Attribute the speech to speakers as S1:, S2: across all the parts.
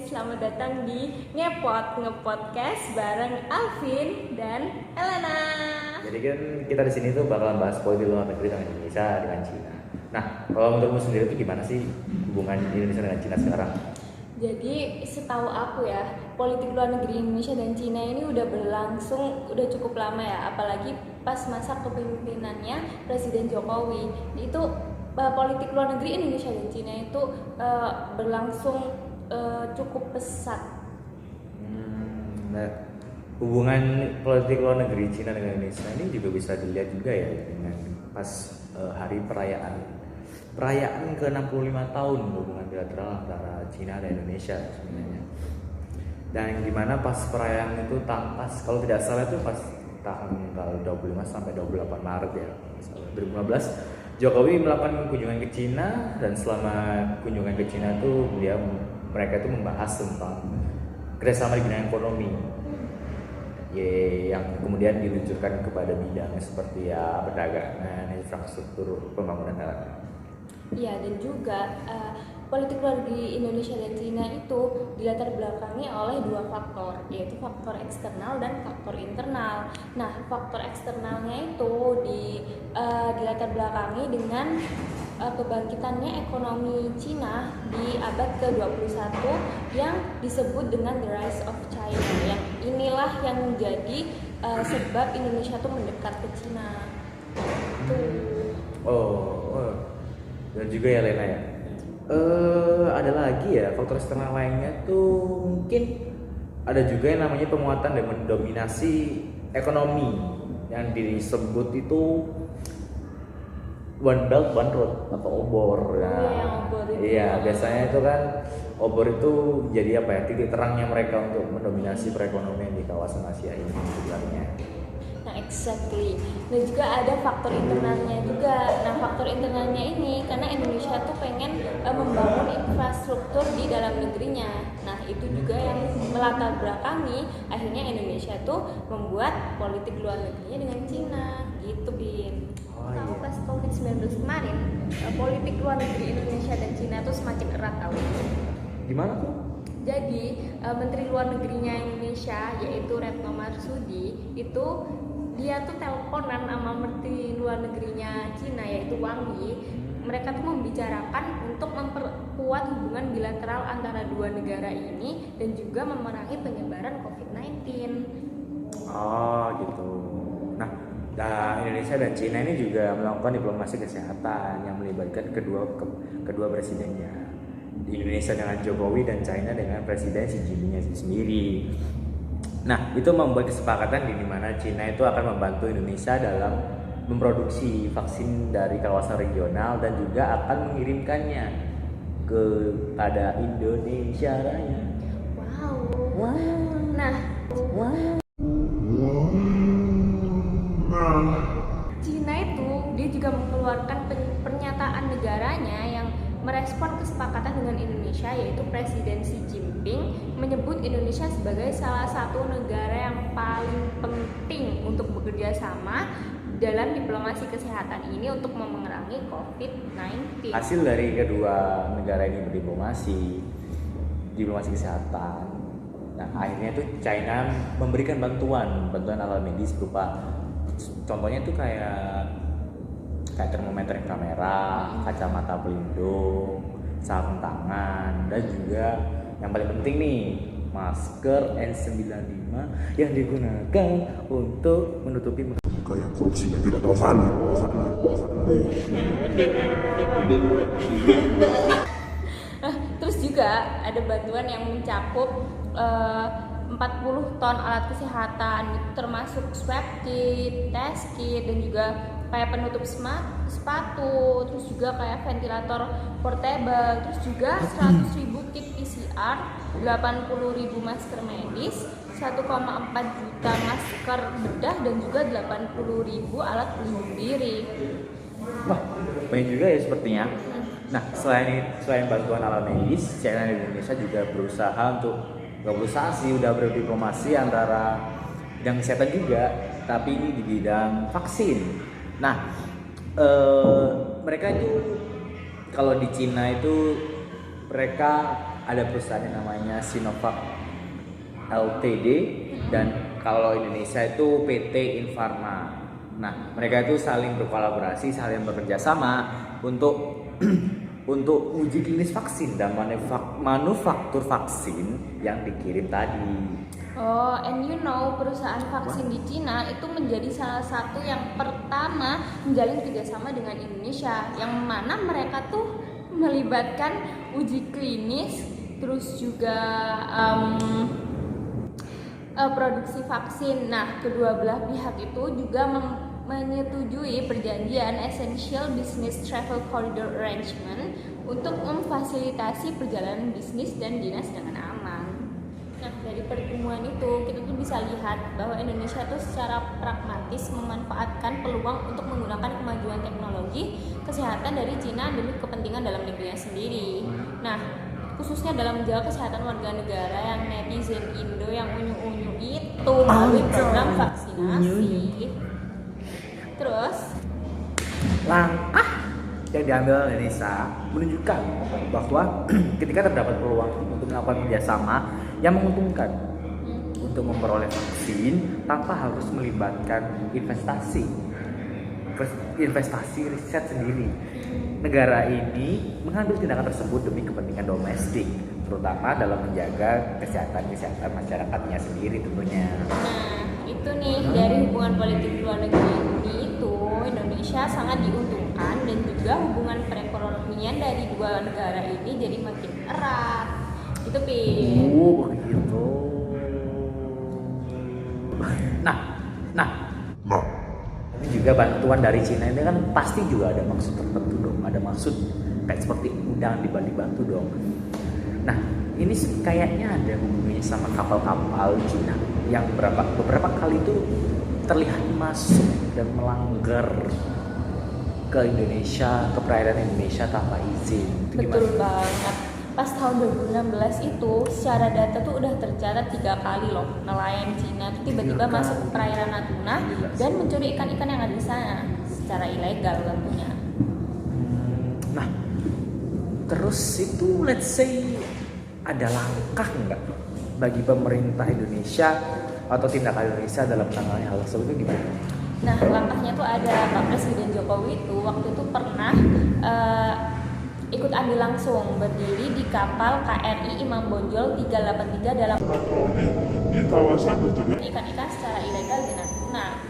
S1: selamat datang di Ngepodcast bareng Alvin dan Elena.
S2: Jadi kan kita di sini tuh bakalan bahas politik luar negeri dengan Indonesia dengan Cina. Nah, kalau menurutmu sendiri itu gimana sih hubungan Indonesia dengan Cina sekarang?
S1: Jadi setahu aku ya, politik luar negeri Indonesia dan Cina ini udah berlangsung udah cukup lama ya, apalagi pas masa kepemimpinannya Presiden Jokowi. Itu politik luar negeri Indonesia dan Cina itu berlangsung cukup pesat.
S2: Nah, hubungan politik luar negeri Cina dengan Indonesia ini juga bisa dilihat juga ya dengan pas hari perayaan ke-65 tahun hubungan bilateral antara Cina dan Indonesia sebenarnya. Dan gimana pas perayaan itu pas kalau tidak salah itu pas tanggal 25 sampai 28 Maret ya 2015 Jokowi melakukan kunjungan ke Cina, dan selama kunjungan ke Cina itu mereka itu membahas tentang kerjasama di bidang ekonomi yang kemudian diluncurkan kepada bidangnya seperti ya perdagangan, infrastruktur, pembangunan daerah.
S1: Iya, dan juga politik luar negeri Indonesia dan Cina itu dilatar belakangi oleh dua faktor, yaitu faktor eksternal dan faktor internal. Nah, faktor eksternalnya itu dilatar belakangi dengan kebangkitannya ekonomi Cina di abad ke-21 yang disebut dengan the rise of China. Yang inilah yang menjadi sebab Indonesia tuh mendekat ke Cina.
S2: Dan juga ya Lena ya. Ada lagi ya faktor eksternal lainnya tuh mungkin ada juga yang namanya penguatan dan mendominasi ekonomi yang disebut itu One Belt One Road atau OBOR. Iya, biasanya itu kan OBOR itu jadi apa ya, titik terangnya mereka untuk mendominasi perekonomian di kawasan Asia ini sebenarnya.
S1: Nah, exactly. Dan juga ada faktor internalnya juga. Nah, faktor internalnya ini karena Indonesia tuh pengen membangun infrastruktur di dalam negerinya. Nah, itu juga yang melatar belakangi akhirnya Indonesia tuh membuat politik luar negerinya dengan Cina, gitu Bin. Tahu pas COVID-19 kemarin, politik luar negeri Indonesia dan Cina tuh semakin erat tahu.
S2: Gimana tuh?
S1: Jadi, Menteri Luar Negerinya Indonesia yaitu Retno Marsudi itu dia tuh teleponan sama Menteri Luar Negerinya Cina yaitu Wang Yi. Mereka tuh membicarakan untuk memperkuat hubungan bilateral antara dua negara ini dan juga memerangi penyebaran COVID-19.
S2: Oh gitu. Nah, Indonesia dan Cina ini juga melakukan diplomasi kesehatan yang melibatkan kedua presidennya. Indonesia dengan Jokowi dan China dengan Presiden Xi Jinping sendiri. Nah, itu membuat kesepakatan di mana Cina itu akan membantu Indonesia dalam memproduksi vaksin dari kawasan regional dan juga akan mengirimkannya kepada Indonesia Raya.
S1: Wow. Nah, Cina itu dia juga mengeluarkan pernyataan negaranya yang merespon kesepakatan dengan Indonesia, yaitu Presiden Xi Jinping menyebut Indonesia sebagai salah satu negara yang paling penting untuk bekerja sama dalam diplomasi kesehatan ini untuk memerangi COVID-19.
S2: Hasil dari kedua negara ini berdiplomasi kesehatan. Nah, akhirnya tuh China memberikan bantuan alat medis berupa contohnya tuh kayak termometer inframerah, kacamata pelindung, sarung tangan, dan juga yang paling penting nih, masker N95 yang digunakan untuk menutupi muka yang korupsinya tidak tahu malu.
S1: Terus juga ada bantuan yang mencakup 40 ton alat kesehatan, termasuk swab kit, test kit, dan juga kayak penutup sepatu, terus juga kayak ventilator portable, terus juga 100.000 kit PCR, 80.000 masker medis, 1,4 juta masker bedah, dan juga 80.000 alat pelindung diri.
S2: Wah, banyak juga ya sepertinya. Nah, selain bantuan alat medis, China dan Indonesia juga udah berdiplomasi antara bidang kesehatan juga, tapi ini di bidang vaksin. Nah, mereka itu kalau di Cina itu mereka ada perusahaan yang namanya Sinovac Ltd dan kalau Indonesia itu PT Infarma. Nah, mereka itu saling berkolaborasi, saling bekerja sama untuk untuk uji klinis vaksin dan manufaktur vaksin yang dikirim tadi.
S1: Oh, and you know, perusahaan vaksin di Cina itu menjadi salah satu yang pertama menjalin kerjasama dengan Indonesia, yang mana mereka tuh melibatkan uji klinis, terus juga produksi vaksin. Nah, kedua belah pihak itu juga menyetujui perjanjian Essential Business Travel Corridor Arrangement untuk memfasilitasi perjalanan bisnis dan dinas dengan aman. Nah, dari pertemuan itu kita tuh bisa lihat bahwa Indonesia tuh secara pragmatis memanfaatkan peluang untuk menggunakan kemajuan teknologi kesehatan dari Cina demi kepentingan dalam negerinya sendiri. Nah, khususnya dalam menjaga kesehatan warga negara yang netizen Indo yang unyu-unyu itu melalui program vaksinasi. Terus
S2: langkah yang diambil Indonesia menunjukkan bahwa ketika terdapat peluang untuk melakukan kerjasama yang menguntungkan untuk memperoleh vaksin tanpa harus melibatkan investasi riset sendiri. Negara ini mengambil tindakan tersebut demi kepentingan domestik, terutama dalam menjaga kesehatan masyarakatnya sendiri tentunya.
S1: Nah, itu nih dari hubungan politik luar negeri ini itu Indonesia sangat diuntungkan dan juga hubungan perekonomian dari dua negara ini jadi makin erat. Itu Pin.
S2: Begitu. Nah. Ini juga bantuan dari Cina ini kan pasti juga ada maksud tertentu dong. Ada maksud kayak seperti udang di balik batu dong. Nah, ini kayaknya ada hubungannya sama kapal-kapal Cina yang beberapa kali itu terlihat masuk dan melanggar ke Indonesia, ke perairan Indonesia tanpa izin. Itu
S1: Betul
S2: gimana?
S1: banget. Pas tahun 2016 itu secara data tuh udah tercatat 3 kali loh nelayan Cina tuh tiba-tiba masuk ke perairan Natuna dan mencuri ikan-ikan yang ada di sana secara ilegal tentunya.
S2: Nah, terus itu let's say ada langkah nggak bagi pemerintah Indonesia atau tindakan Indonesia dalam menangani hal tersebut itu gimana?
S1: Nah, langkahnya tuh ada Pak Presiden Jokowi itu waktu itu pernah ikut andil langsung berdiri di kapal KRI Imam Bonjol 383 dalam
S3: di kawasan tersebut.
S1: ikan-ikan secara ilegal di Natuna.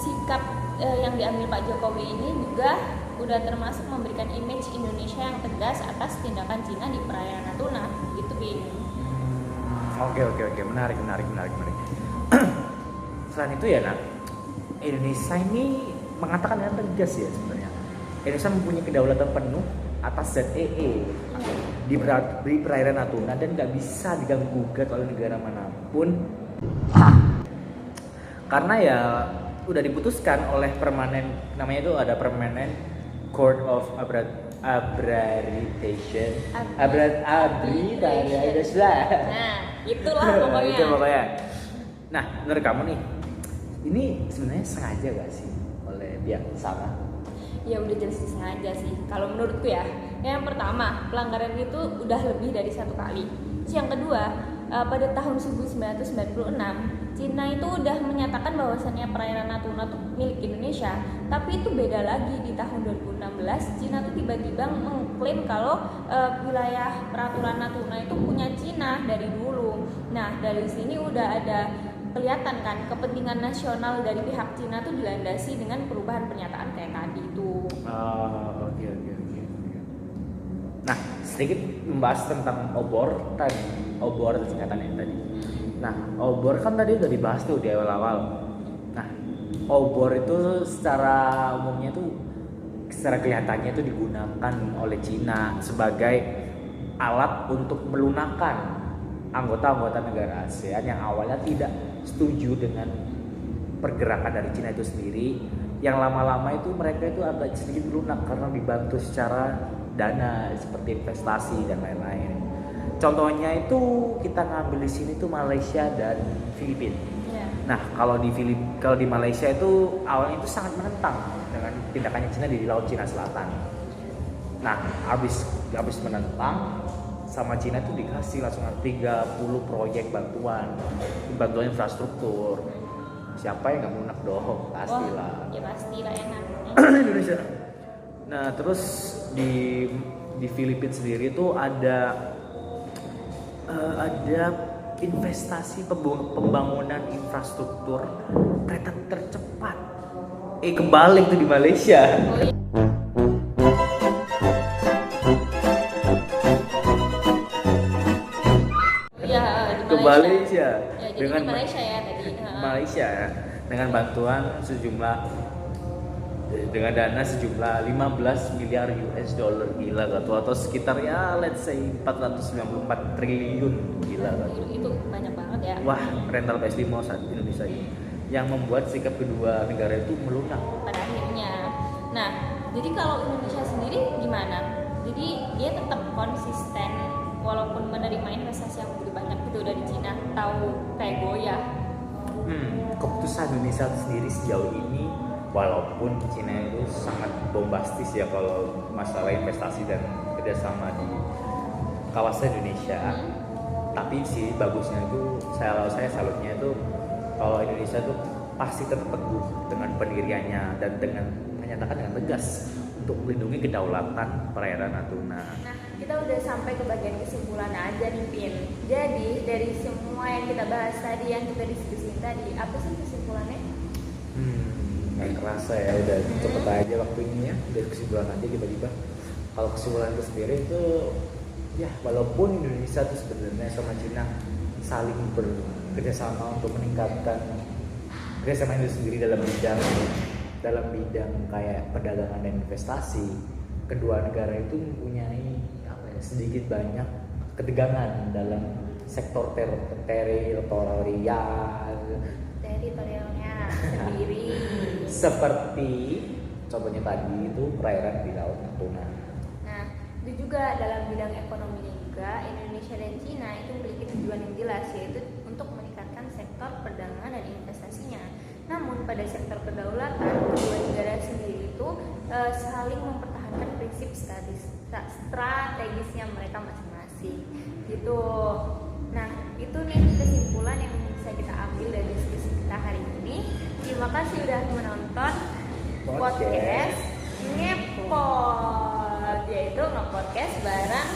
S1: Sikap yang diambil Pak Jokowi ini juga udah termasuk memberikan image Indonesia yang tegas atas tindakan Cina di perairan Natuna, gitu Bin.
S2: Oke, menarik. Selain itu ya, Indonesia ini mengatakan dengan tegas ya sebenarnya. Indonesia mempunyai kedaulatan penuh atas ZEE di perairan Natuna dan nggak bisa diganggu gugat oleh negara manapun. Karena ya udah diputuskan oleh namanya itu ada Permanent Court of Arbitration.
S1: Nah, itulah pokoknya.
S2: Itu pokoknya. Nah, menurut kamu nih, ini sebenarnya sengaja gak sih oleh pihak sana?
S1: Ya udah jelas sengaja sih. Kalau menurutku ya, yang pertama pelanggaran itu udah lebih dari 1 kali. Terus yang kedua, pada tahun 1996 Cina itu udah menyatakan bahwasannya perairan Natuna tuh milik Indonesia. Tapi itu beda lagi di tahun 2016 Cina tuh tiba-tiba mengklaim kalau wilayah peraturan Natuna itu punya Cina dari dulu. Nah, dari sini udah ada kelihatan kan kepentingan nasional dari pihak Cina tuh dilandasi dengan perubahan pernyataan kayak tadi itu.
S2: Oke. Nah, sedikit membahas tentang obor singkatannya tadi. Nah, obor kan tadi udah dibahas tuh di awal-awal. Nah, obor itu secara umumnya tuh secara kelihatannya itu digunakan oleh Cina sebagai alat untuk melunakkan anggota-anggota negara ASEAN yang awalnya tidak setuju dengan pergerakan dari Cina itu sendiri, yang lama-lama itu mereka itu agak sedikit lunak karena dibantu secara dana seperti investasi dan lain-lain. Contohnya itu kita ngambil di sini tuh Malaysia dan Filipina.
S1: Yeah.
S2: Nah, kalau di Malaysia itu awalnya itu sangat menentang dengan tindakannya Cina di Laut Cina Selatan. Nah, habis menentang sama Cina tuh dikasih langsung 30 proyek bantuan infrastruktur. Siapa yang nggak mau enak dong, pastilah.
S1: Ya pastilah enak.
S2: Indonesia. Nah terus di Filipina sendiri tuh ada investasi pembangunan infrastruktur kereta tercepat. Kebalik tuh di Malaysia.
S1: Oh, iya. Ya, di
S2: Ke Malaysia
S1: Ya, jadi di Malaysia ya tadi.
S2: Malaysia ya, dengan bantuan dengan dana sejumlah 15 miliar US dollar, gila gak tuh, atau sekitar ya let's say 494 triliun, gila gak tuh.
S1: Itu banyak banget ya.
S2: Wah, rental PS5 saat Indonesia ini yang membuat sikap kedua negara itu melunak
S1: Pada akhirnya. Nah, jadi kalau Indonesia sendiri gimana? Jadi dia tetap konsisten walaupun menerima investasi yang begitu banyak gitu dari Cina, tahu kayak goyah.
S2: Keputusan Indonesia sendiri sejauh ini, walaupun Cina itu sangat bombastis ya kalau masalah investasi dan kerjasama di kawasan Indonesia, tapi sih bagusnya itu saya salutnya itu kalau Indonesia tuh pasti tetap teguh dengan pendiriannya dan dengan menyatakan dengan tegas untuk melindungi kedaulatan perairan Natuna.
S1: Nah, kita udah sampai ke bagian kesimpulan aja nih, Pin. Jadi dari semua yang kita bahas tadi, yang kita diskusiin tadi, apa sih kesimpulannya?
S2: Nggak kerasa ya, udah cepet aja waktunya ya, dari kesimpulan aja tiba-tiba. Kalau kesimpulan itu sendiri itu ya walaupun Indonesia tuh sebenarnya sama Cina saling bekerjasama untuk meningkatkan kerjasama itu sendiri dalam bidang kayak perdagangan dan investasi, kedua negara itu mempunyai sedikit banyak ketegangan dalam sektor teritorialnya
S1: sendiri.
S2: Seperti contohnya tadi itu perairan di Laut Natuna.
S1: Nah, itu juga dalam bidang ekonominya juga Indonesia dan Cina itu memiliki tujuan yang jelas, yaitu untuk meningkatkan sektor perdagangan dan investasinya. Namun pada sektor kedaulatan kedua negara sendiri itu saling mempertahankan prinsip strategisnya mereka masing-masing gitu. Nah, itu nih kesimpulan yang bisa kita ambil dari diskusi kita hari ini. Terima kasih udah menonton podcast Ngepot, yaitu nge-podcast bareng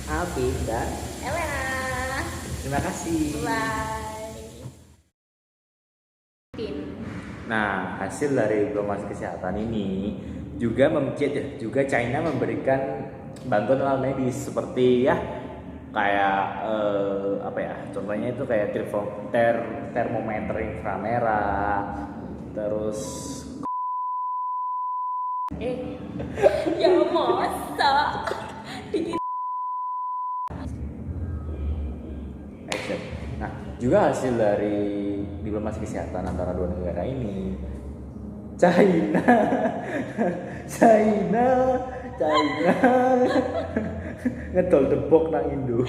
S2: Alvin dan
S1: Elena.
S2: terima kasih.
S1: Bye.
S2: Nah, hasil dari diplomasi kesehatan ini juga China memberikan bantuan alat medis seperti ya kayak contohnya itu kayak termometer inframerah, terus
S1: Ya masa
S2: action. Nah, juga hasil dari diplomasi kesehatan antara dua negara ini, China ngedol debok nang Indo.